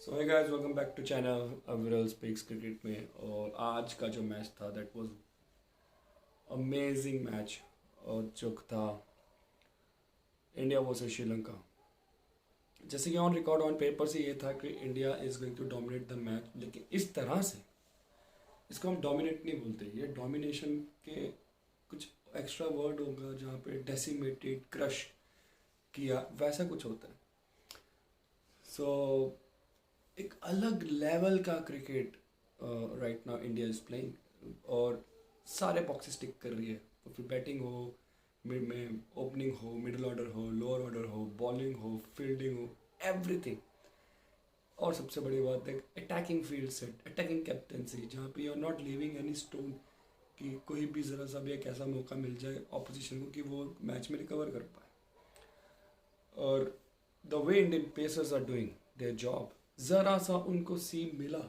So hi guys, welcome back to channel Aviral speaks cricket में। और आज का जो मैच था दैट वाज अमेजिंग मैच। और जो था इंडिया वर्सेस श्रीलंका, जैसे कि ऑन रिकॉर्ड ऑन पेपर से ये था कि India is going to dominate the match, लेकिन इस तरह से इसको हम डोमिनेट नहीं बोलते। ये डोमिनेशन के कुछ एक्स्ट्रा वर्ड होगा जहाँ पे डेसिमेटेड, क्रश किया, वैसा कुछ होता है। सो एक अलग लेवल का cricket right now India is playing. और सारे बॉक्सेस टिक कर रही है, तो फिर बैटिंग हो, मिड में ओपनिंग हो, मिडिल ऑर्डर हो, लोअर ऑर्डर हो, बॉलिंग हो, फील्डिंग हो, एवरीथिंग। और सबसे बड़ी बात है attacking field set, attacking captaincy, जहाँ पे you are not leaving any stone कि कोई भी ज़रा सा भी एक ऐसा मौका मिल जाए ऑपोजिशन को कि वो मैच में रिकवर कर पाए। और the way Indian pacers are doing their job, ज़रा सा उनको सीम मिला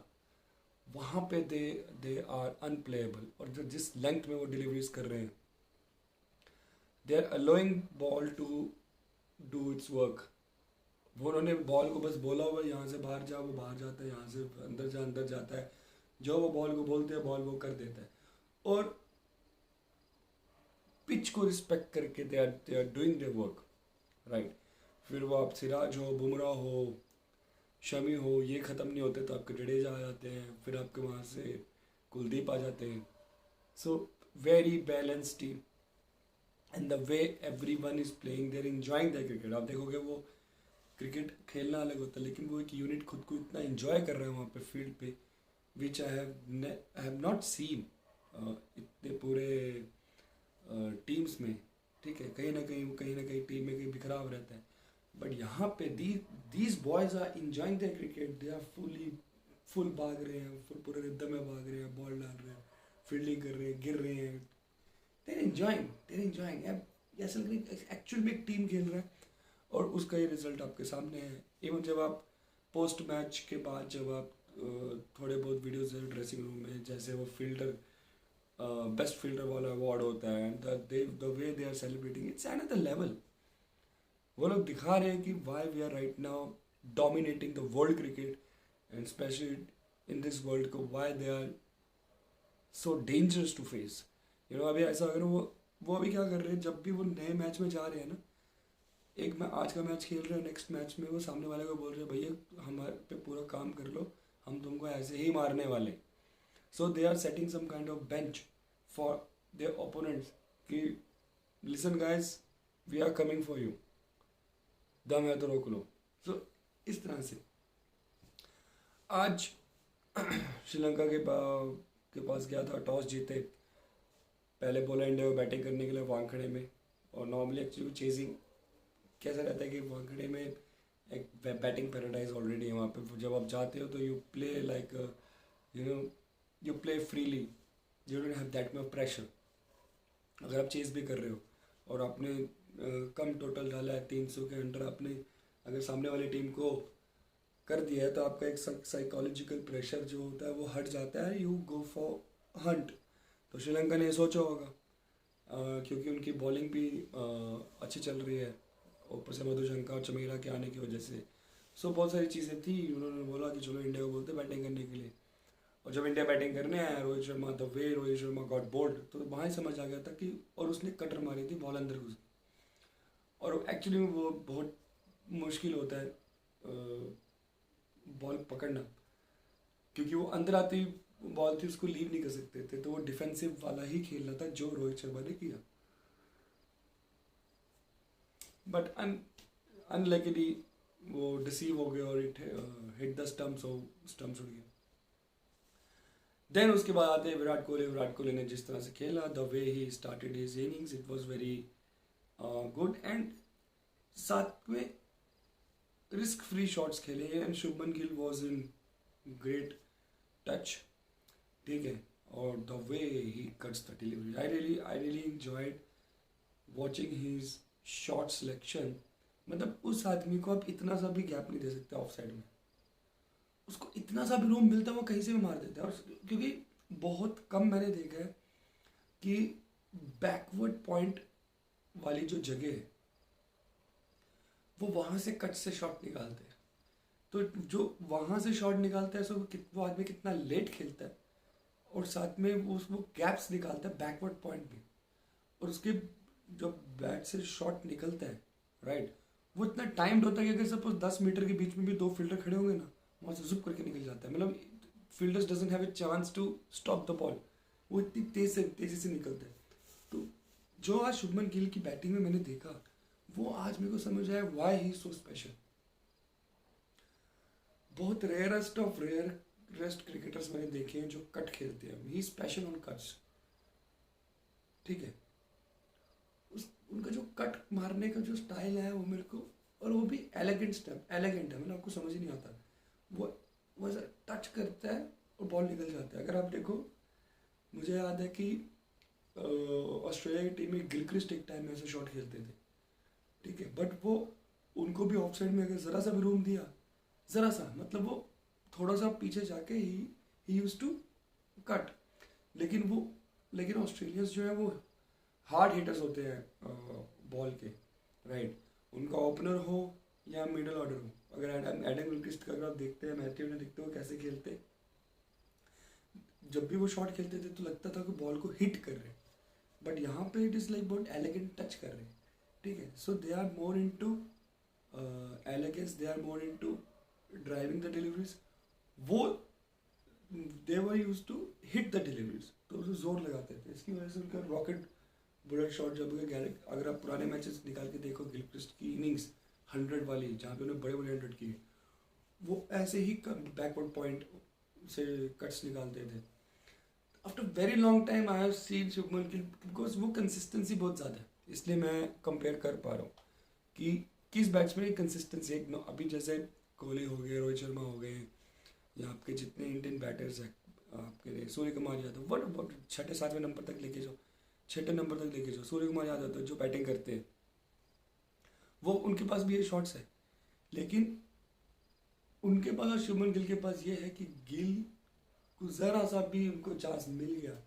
वहाँ पे दे आर अनप्लेएबल। और जो जिस लेंथ में वो डिलीवरीज कर रहे हैं, they are allowing ball to do its work. वो उन्होंने बॉल को बस बोला हुआ यहाँ से बाहर जा, वो बाहर जाता है, यहाँ से अंदर जाता है। जो वो बॉल को बोलते हैं बॉल वो कर देता है। और पिच को रिस्पेक्ट करके they are doing their work right. फिर वो आप सिराज हो, बुमराह हो, शमी हो, ये ख़त्म नहीं होते तो आपके जडेजा आ जाते हैं, फिर आपके वहाँ से कुलदीप आ जाते हैं। So very balance team and the way every one is playing, there enjoying the cricket. आप देखोगे वो क्रिकेट खेलना अलग होता है, लेकिन वो एक यूनिट खुद को इतना इंजॉय कर रहे हैं वहाँ पे फील्ड पे, विच आई हैव नॉट सीन इतने पूरे टीम्स में। ठीक है, कहीं ना कहीं टीम में कहीं बिखराव रहता है, बट यहाँ पे these boys are enjoying the cricket. They are full भाग रहे हैं, फुल पूरे रिदम में भाग रहे हैं, बॉल डाल रहे हैं, फील्डिंग कर रहे हैं, गिर रहे हैं। देर एंजॉइंग ऐसा लग रहा है एक्चुअल में एक टीम खेल रहा है। और उसका ये रिजल्ट आपके सामने है। इवन जब आप पोस्ट मैच के बाद जब आप थोड़े बहुत वीडियोज ड्रेसिंग रूम में, जैसे वो फील्डर बेस्ट फील्डर वाला अवार्ड होता है, and the way they are celebrating, it's another level. वो लोग दिखा रहे हैं कि why we are right now dominating the world cricket, and specially in this world को why they are so dangerous to face. अभी ऐसा अगर वो अभी क्या कर रहे हैं, जब भी वो नए मैच में जा रहे हैं ना, एक मैं आज का मैच खेल रहे हैं, नेक्स्ट मैच में वो सामने वाले को बोल रहे हैं भैया हमारे पे पूरा काम कर लो, हम तुमको ऐसे ही मारने वाले। So they are setting some kind of bench for their opponents कि listen guys, we are coming for you, दम है तो रोक लो। सो इस तरह से आज श्रीलंका के पास गया था, टॉस जीते, पहले बोला इंडिया को बैटिंग करने के लिए वानखेड़े में। और नॉर्मली एक्चुअली चेजिंग कैसा रहता है कि वानखेड़े में एक बैटिंग पैराडाइज ऑलरेडी है वहाँ पे। जब आप जाते हो तो you play like you play freely, you don't have that much pressure. अगर आप चेज भी कर रहे हो और आपने कम टोटल डाला है, 300 के अंडर आपने अगर सामने वाली टीम को कर दिया है, तो आपका एक साइकोलॉजिकल प्रेशर जो होता है वो हट जाता है, यू गो फॉर हंट। तो श्रीलंका ने सोचा होगा क्योंकि उनकी बॉलिंग भी अच्छी चल रही है, ऊपर से मधुशंका और चमेला के आने की वजह से। सो बहुत सारी चीज़ें थी, उन्होंने बोला कि चलो इंडिया को बोलते बैटिंग करने के लिए। और जब इंडिया बैटिंग करने आया, Rohit Sharma the way Rohit Sharma got bowled, तो वहाँ ही समझ आ गया था कि, और उसने कटर मारी थी, बॉल अंदर घुस गई। और एक्चुअली में वो बहुत मुश्किल होता है बॉल पकड़ना, क्योंकि वो अंदर आती बॉल थी, उसको लीव नहीं कर सकते थे, तो वो डिफेंसिव वाला ही खेलना था जो रोहित शर्मा ने किया। बट अनलकीली वो डिसीव हो गए और इट हिट द स्टम्प्स, और स्टम्प्स उड़ गए। देन उसके बाद आते हैं विराट कोहली। विराट कोहली ने जिस तरह से खेला, the way he started his innings, it was very good. And साथ में रिस्क फ्री शॉट्स खेले, and Shubman Gill was in great touch. ठीक है, और the way he cuts the delivery, I really enjoyed watching his shot selection. मतलब उस आदमी को आप इतना सा भी गैप नहीं दे सकते ऑफ साइड में, उसको इतना सा भी रूम मिलता है वो कहीं से भी मार देता है। और क्योंकि बहुत कम मैंने देखा है कि बैकवर्ड पॉइंट वाली जो जगह है वो वहाँ से कट से शॉट निकालते हैं। तो जो वहाँ से शॉट निकालता है सो वो आदमी कितना लेट खेलता है, और साथ में वो गैप्स निकालता है बैकवर्ड पॉइंट में, और उसके जो बैट से शॉट निकलता है राइट, वो इतना टाइम्ड होता है कि अगर सपोज 10 मीटर के बीच में भी 2 फील्डर खड़े होंगे ना, वहाँ से जुप करके निकल जाता है। मतलब fielders doesn't have a chance to stop the ball, वो इतनी तेजी से निकलता है। तो जो आज शुभमन गिल की बैटिंग में मैंने देखा, वो आज मेरे को समझ आया व्हाई ही सो स्पेशल। बहुत रेयरेस्ट ऑफ रेयरेस्ट क्रिकेटर्स मैंने देखे हैं जो कट खेलते हैं, ही स्पेशल ऑन कट्स, ठीक है। उनका जो कट मारने का जो स्टाइल है वो मेरे को, और वो भी एलिगेंट है, मतलब आपको समझ ही नहीं आता। वो ऐसा टच करता है और बॉल निकल जाता है। अगर आप देखो, मुझे याद है कि ऑस्ट्रेलिया की टीम में गिलक्रिस्ट एक टाइम में ऐसे शॉट खेलते थे, ठीक है, बट वो उनको भी ऑफ साइड में अगर ज़रा सा भी रूम दिया, ज़रा सा, मतलब वो थोड़ा सा पीछे जाके ही यूज टू कट। लेकिन ऑस्ट्रेलियंस जो है वो हार्ड हिटर्स होते हैं बॉल के, राइट। उनका ओपनर हो या मिडल ऑर्डर हो, अगर एडम गिलक्रिस्ट का अगर आप देखते हैं, मैथ्यू ने देखते हो कैसे खेलते, जब भी वो शॉट खेलते थे तो लगता था कि बॉल को हिट कर रहे हैं, बट यहाँ पे इट इज़ लाइक बहुत एलिगेंट टच कर रहे हैं, ठीक है। So they are more into elegance, they are more into driving the deliveries, वो they were used to hit the deliveries, तो उसे जोर लगाते थे। इसकी वजह से उनका रॉकेट बुलेट शॉट, जब अगर आप पुराने मैचेस निकाल के देखो गिलक्रिस्ट की इनिंग्स 100 वाली, जहाँ पे उन्होंने बड़े बड़े 100 किए, वो ऐसे ही बैकवर्ड पॉइंट से कट्स निकालते थे। After very long time I have seen Shubman Gill, because वो कंसिस्टेंसी बहुत ज़्यादा है, इसलिए मैं कंपेयर कर पा रहा हूँ कि किस बैट्समैन की कंसिस्टेंसी। एक अभी जैसे कोहली हो गए, रोहित शर्मा हो गए, या आपके जितने इंडियन बैटर्स हैं, आपके सूर्य कुमार यादव, वट 6-7वें नंबर तक लेके जाओ, 6ठे नंबर तक लेके जाओ, सूर्य कुमार यादव जो बैटिंग करते हैं, वो उनके पास भी ये शॉट्स है, लेकिन उनके पास और शुभमन गिल के पास ये है कि गिल को ज़रा सा भी उनको चांस मिल गया,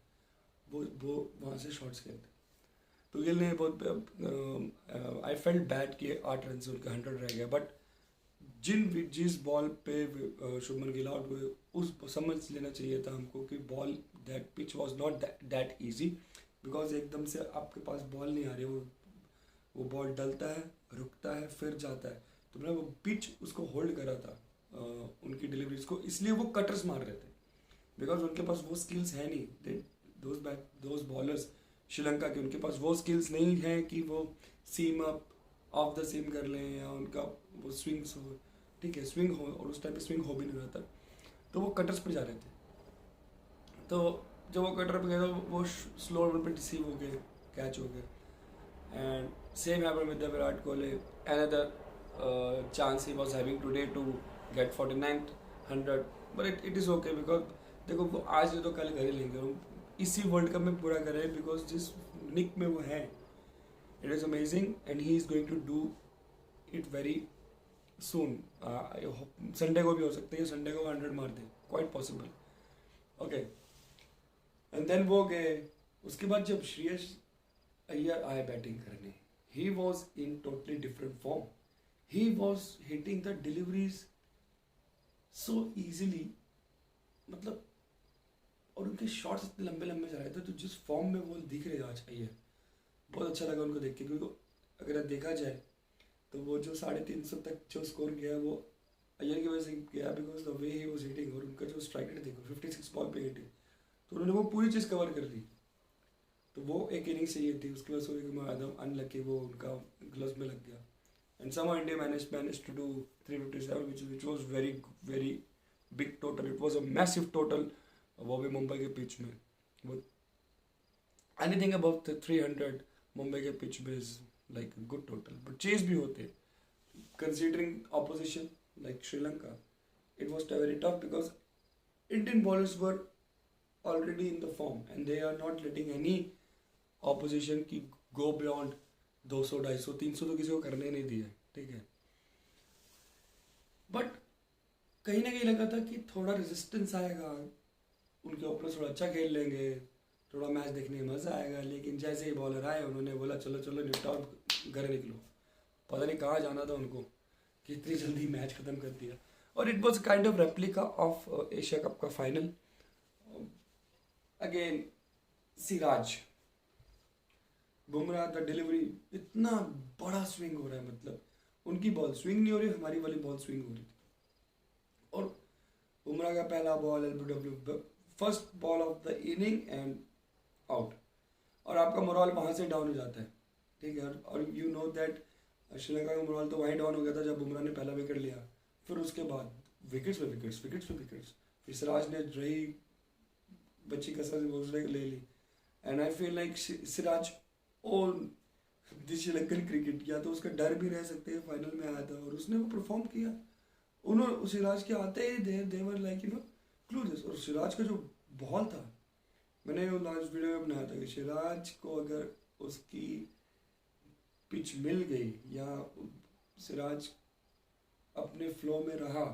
वो वहाँ से शॉट्स खेलते। तो गिल ने बहुत आई फेल्ट बैड कि 8 रन से उनका 100 रह गया, बट जिस बॉल पे शुभमन गिल आउट हुए, उस समझ लेना चाहिए था हमको कि ball that pitch was not that easy, because एकदम से आपके पास बॉल नहीं आ रही, वो बॉल डलता है, रुकता है, फिर जाता है। तो मैंने वो पिच उसको होल्ड करा था उनकी डिलीवरीज को, इसलिए वो कटर्स मार रहे थे, बिकॉज उनके पास वो स्किल्स है नहीं। दोज बॉलर्स श्रीलंका के, उनके पास वो स्किल्स नहीं है कि वो सीम अप ऑफ द सीम कर लें, या उनका वो स्विंग्स हो, ठीक है, स्विंग हो, और उस टाइप पे स्विंग हो भी नहीं रहा था, तो वो कटर्स पे जा रहे थे। तो जब वो कटर पे गए तो वो स्लो रन पे रिसीव हो गए, कैच हो गए। And same happened with Virat Kohli, another chance he was having today to get 49th 100, but it is okay, because देखो वो आज नहीं तो कल कर ही लेंगे, और इसी वर्ल्ड कप में पूरा कर रहे हैं, बिकॉज जिस निक में वो है, it is amazing, and he is going to do it very soon. Sunday को भी हो सकता है, संडे को 100 मार दे, quite possible, okay. And then वो गए, उसके बाद जब श्रेयस अय्यर आए बैटिंग करने, he was in totally different form, he was hitting the deliveries so easily, मतलब, और उनके शॉट्स इतने लंबे लंबे जा रहे थे, तो जिस फॉर्म में वो दिख रहे आज अय्यर, बहुत अच्छा लगा उनको देख के, क्योंकि अगर देखा जाए तो वो जो 350 तक जो स्कोर गया वो अय्यर की वजह से गया, because the way he was hitting, और उनका जो स्ट्राइक रेट देखो 56 बॉल पे हिटिंग, तो उन्होंने वो पूरी चीज़ कवर कर ली। तो वो एक इनिंग्स चाहिए थी, उसके बाद सूर्य कुमार यादव अनलकी, वो उनका ग्लव्स में लग गया, and somehow India managed to do 357, which was very big total. It was a massive total, वो भी मुंबई के पिच में, वो anything above the 300 मुंबई के पिच में is like a good total, but chase भी होते, considering opposition like Sri Lanka, it was very tough because Indian bowlers were already in the form and they are not letting any opposition की go beyond 200, 250, 300 तो किसी को करने नहीं दिया, ठीक है। बट कहीं ना कहीं लगा था कि थोड़ा रेजिस्टेंस आएगा, उनके ओपनर्स थोड़ा अच्छा खेल लेंगे, थोड़ा मैच देखने में मज़ा आएगा, लेकिन जैसे ही बॉलर आए उन्होंने बोला चलो चलो निपटाओ, घर निकलो। पता नहीं कहाँ जाना था उनको कि इतनी जल्दी मैच ख़त्म कर दिया। और it was kind of replica of Asia Cup का final. Again Siraj, Bumrah the delivery, इतना बड़ा स्विंग हो रहा है, मतलब उनकी बॉल स्विंग नहीं हो रही, हमारी वाली बॉल स्विंग हो रही थी. और बुमराह का पहला ball LBW, first ball of the inning and out. और आपका मोरल वहां से डाउन हो जाता है, ठीक है. और यू नो दैट श्रीलंका का मोरल तो वहीं डाउन हो गया था जब बुमराह ने पहला विकेट लिया. फिर उसके बाद विकेट्स पे विकेट्स, विकेट्स पे विकेट्स, फिर सिराज ने रही बच्ची कसर से ले ली. And I feel like Siraj on the Sri Lankan cricket. या तो उसका डर भी रह सकते हैं, फाइनल में आया था और उसने वो परफॉर्म किया. उन्होंने सिराज के आते ही देवर लाइक यू नो क्लूलेस. और सिराज का जो बॉल था, मैंने वो लास्ट वीडियो में बनाया था कि सिराज को अगर उसकी पिच मिल गई या सिराज अपने फ्लो में रहा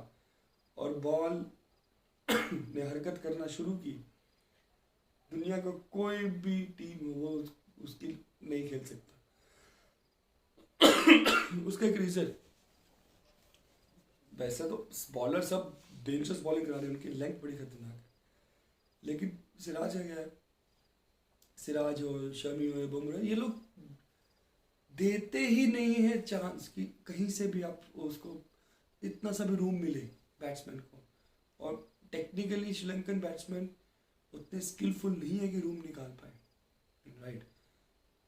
और बॉल ने हरकत करना शुरू की, दुनिया का कोई भी टीम वो उसकी नहीं खेल सकता. उसका एक रीजन, वैसे तो बॉलर सब डेंजरस बॉलिंग करा रहे हैं, उनकी लेंथ बड़ी खतरनाक है, लेकिन सिराज है क्या है, सिराज हो, शमी हो, बुमराह, ये लोग देते ही नहीं है चांस कि कहीं से भी आप उसको इतना सा भी रूम मिले बैट्समैन को. और टेक्निकली श्रीलंकन बैट्समैन उतने स्किलफुल नहीं है कि रूम निकाल पाए, right,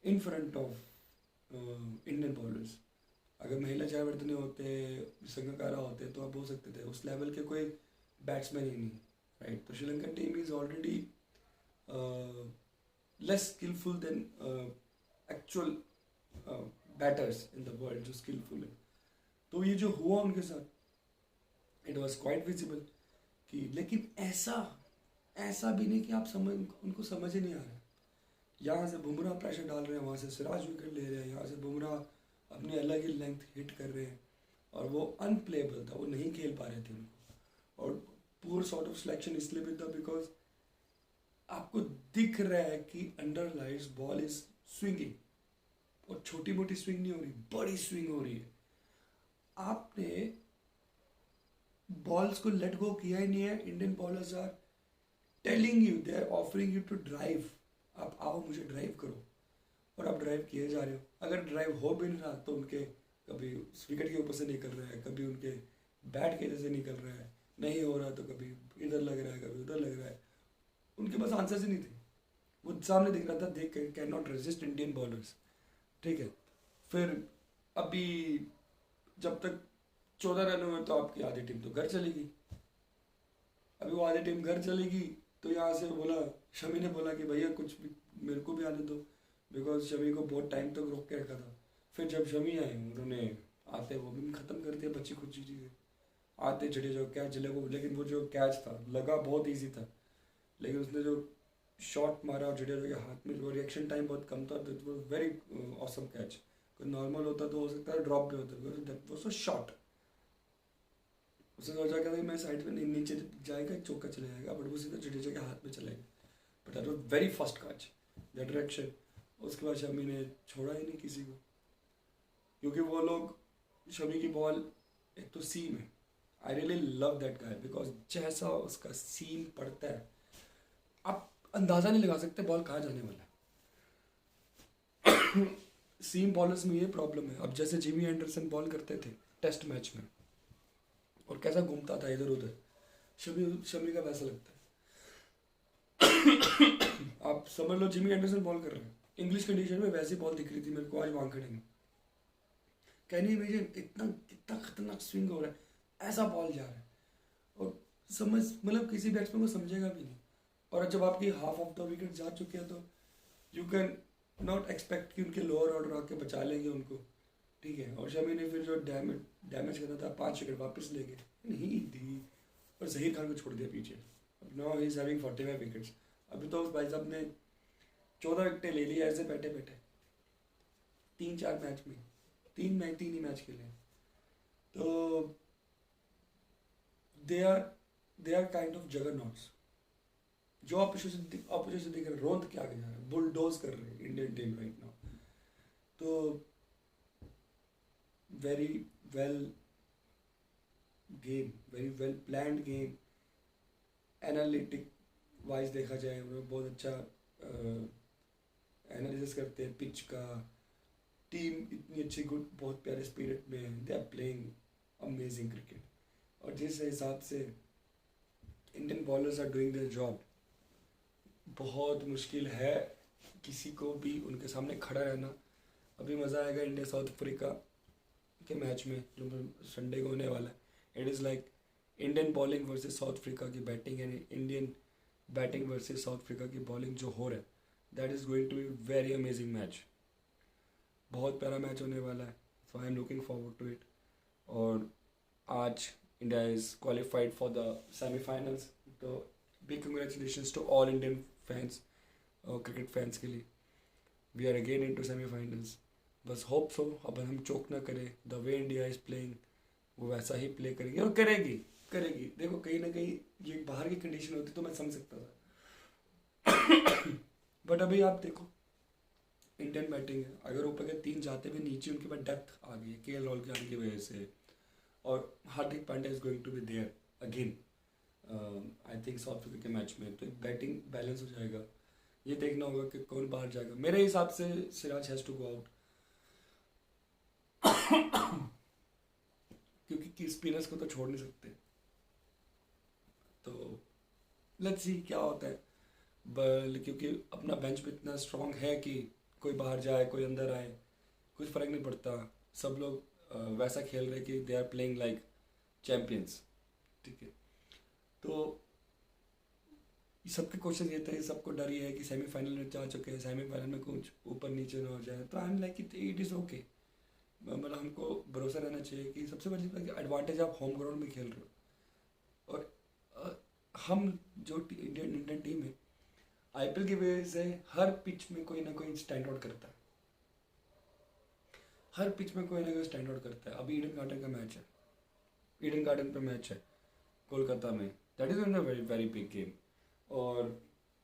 in front of Indian bowlers. अगर महिला जयवर्धने होते, संगकारा होते तो आप बोल सकते थे उस लेवल के कोई बैट्समैन ही नहीं, राइट. तो Sri Lankan team is already less skilful then actual batters in the world जो स्किलफुल है. तो ये जो हुआ उनके साथ, इट वॉज क्वाइट विजिबल कि, लेकिन ऐसा भी नहीं कि आप उनको समझ ही नहीं आ रहा है. यहाँ से बुमराह प्रेशर डाल रहे हैं, वहाँ से सिराज विकेट ले रहे हैं, यहाँ से बुमराह अपनी अलग ही लेंथ हिट कर रहे हैं, और वो अनप्लेबल था, वो नहीं खेल पा रहे थे उनको. और पूर सॉर्ट ऑफ सिलेक्शन इसलिए भी था बिकॉज आपको दिख रहा है कि under lights ball is swinging, और छोटी मोटी स्विंग नहीं हो रही, बड़ी स्विंग हो रही है. आपने बॉल्स को लेट गो किया ही नहीं है. Indian bowlers are telling you, they are offering you to drive, आप आओ मुझे ड्राइव करो, और आप ड्राइव किए जा रहे हो. अगर ड्राइव हो भी नहीं रहा तो उनके कभी विकेट के ऊपर से निकल रहा है, कभी उनके बैट के जैसे निकल रहा है, नहीं हो रहा तो कभी इधर लग रहा है, कभी उधर लग रहा है. उनके पास आंसर्स ही नहीं थे, वो सामने दिख रहा था, they can not resist Indian bowlers, ठीक है. फिर अभी जब तक 14 रन हुए तो आपकी आधी टीम तो घर चली गई. अभी वो आधी टीम घर चली गई तो यहाँ से बोला, शमी ने बोला कि भैया कुछ भी मेरे को भी आने दो, बिकॉज शमी को बहुत टाइम तक रोक के रखा था. फिर जब शमी आए उन्होंने आते वो भी ख़त्म कर दिया बच्ची खुची चीज़ें. आते जडेजा कैच जले वो, लेकिन वो जो कैच था लगा बहुत ईजी था, लेकिन उसने जो शॉट मारा और जडेजा के हाथ में, वो रिएक्शन टाइम बहुत कम था, तो वो वेरी ऑसम कैच. कोई नॉर्मल होता तो हो सकता है ड्रॉप भी होता, वो सो शॉट. उसने सोचा कि मैं साइड में नीचे जाएगा, चौका चले जाएगा, बट वो सीधा जडेजा के हाथ में चलेगा. But that was very fast catch, that direction. उसके बाद शमी ने छोड़ा ही नहीं किसी को, क्योंकि वो लोग, शमी की बॉल एक तो सीम है. I really love that guy, because जैसा उसका सीम पड़ता है आप अंदाज़ा नहीं लगा सकते बॉल कहाँ जाने वाला है. सीम बॉलर्स में ये प्रॉब्लम है. अब जैसे जिमी एंडरसन बॉल करते थे टेस्ट मैच में और कैसा घूमता था इधर उधर, शमी का वैसा लगता है. आप समझ लो जिमी एंडरसन बॉल कर रहे हैं इंग्लिश कंडीशन में, वैसी बॉल दिख रही थी मेरे को आज वानखेड़े में. कैन यू इमेजिन कितना खतरनाक स्विंग हो रहा है, ऐसा बॉल जा रहा है, और समझ मतलब किसी बैट्समैन को समझेगा भी नहीं. और जब आपकी हाफ ऑफ द विकेट जा चुके हैं तो यू कैन नॉट एक्सपेक्ट कि उनके लोअर ऑर्डर आके बचा लेंगे उनको, ठीक है. और शमी ने फिर जो डैमेज करना था 5 विकेट वापस ले गए नहीं दी, और जहीर खान को छोड़ दिया पीछे. अब now he is having 45 wickets. अभी तो उस भाई साहब ने 14 विकेटें ले ली ऐसे बैठे बैठे 3-4 मैच में, 3 ही मैच खेले. तो दे आर काइंड ऑफ जगरनॉट्स. जो ऑपोजिशन दिख रहा है, रोंद के आगे जा रहा है, बुलडोज कर रहे हैं इंडियन टीम राइट नाउ. तो very well game, very well planned game. Analytic wise देखा जाए उन्होंने बहुत अच्छा एनालिसिस करते हैं पिच का। टीम इतनी अच्छी गुड, बहुत प्यारे स्पिरिट में है, they are playing amazing cricket. और जिस हिसाब से Indian bowlers are doing their job, बहुत मुश्किल है किसी को भी उनके सामने खड़ा रहना। अभी मज़ा आएगा इंडिया साउथ अफ्रीका के मैच में जो संडे को होने वाला है। It is like Indian bowling versus South Africa की batting and Indian batting versus South Africa की बॉलिंग जो हो रहा है, that is going to be very amazing match. बहुत प्यारा मैच होने वाला है, so I am looking forward to it. और आज India is qualified for the semifinals, तो big congratulations to all Indian fans और क्रिकेट फैंस के लिए। We are again in to semifinals. बस होप सो अब हम चोक ना करें, the way India is playing वो वैसा ही प्ले करेगी और करेगी करेगी। देखो कहीं ना कहीं ये बाहर की कंडीशन होती तो मैं समझ सकता था बट अभी आप देखो इंडियन बैटिंग है, अगर ऊपर के 3 जाते हुए नीचे उनके पास डेप्थ आ गई है KL राहुल के आने की वजह से, और Hardik Pandya is going to be there again I think South Africa के मैच में, तो बैटिंग बैलेंस हो जाएगा। ये देखना होगा कि कौन बाहर जाएगा। मेरे हिसाब से Siraj has to go out क्योंकि स्पिनर्स को तो छोड़ नहीं सकते। तो लेट्स सी क्या होता है। क्योंकि अपना बेंच भी इतना स्ट्रांग है कि कोई बाहर जाए कोई अंदर आए कुछ फ़र्क नहीं पड़ता। सब लोग वैसा खेल रहे कि they are playing like champions, ठीक है। तो सबके क्वेश्चन ये थे, सबको डर ये है कि सेमीफाइनल में जा चुके हैं, सेमीफाइनल में कुछ ऊपर नीचे ना हो जाए। तो I am like it is okay. मतलब हमको भरोसा रहना चाहिए कि सबसे बड़ी बात कि एडवांटेज आप होम ग्राउंड में खेल रहे हो। और हम जो इंडियन टीम है IPL की वजह से हर पिच में कोई ना कोई स्टैंड आउट करता है, हर पिच में कोई ना कोई स्टैंड आउट करता है। अभी ईडन गार्डन का मैच है, ईडन गार्डन पे मैच है कोलकाता में, that is a very very big game. और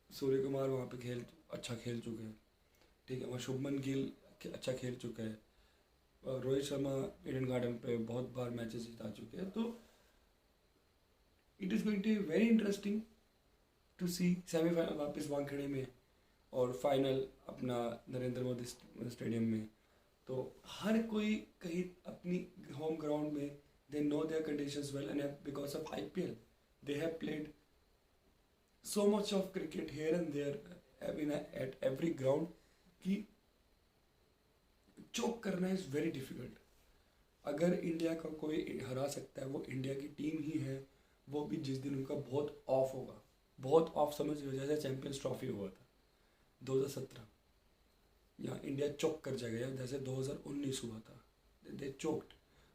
सूर्य कुमार वहाँ पे अच्छा खेल चुके हैं, ठीक है। और शुभमन गिल अच्छा खेल चुका है, और रोहित शर्मा ईडन गार्डन पे बहुत बार मैचेस जिता चुके हैं। तो it is going to be very interesting to see semifinal वापस वानखेड़े में और फाइनल अपना नरेंद्र मोदी स्टेडियम में। तो हर कोई कहीं अपनी होम ग्राउंड में they know their conditions well, and because of IPL they have played so much of cricket here and there, I mean at every ground, कि चोक करना इज़ वेरी डिफिकल्ट। अगर इंडिया का कोई हरा सकता है वो इंडिया की टीम ही है, वो भी जिस दिन उनका बहुत ऑफ होगा, बहुत ऑफ समझ लो जैसे चैंपियंस ट्रॉफी हुआ था 2017, यहाँ इंडिया चोक कर जाएगा, या जैसे 2019 हुआ था, दे चोक्ड।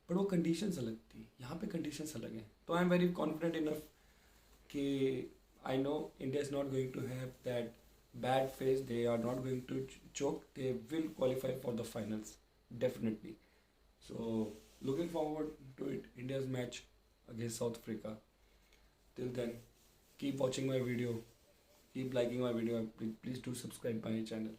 बट वो कंडीशंस अलग थी, यहाँ पे कंडीशंस अलग हैं। तो I am very confident enough कि I know India is not going to have that bad phase. They are not going to choke. They will qualify for the finals, definitely. So, looking forward to it. India's match against South Africa. Till then, keep watching my video. Keep liking my video. Please do subscribe my channel.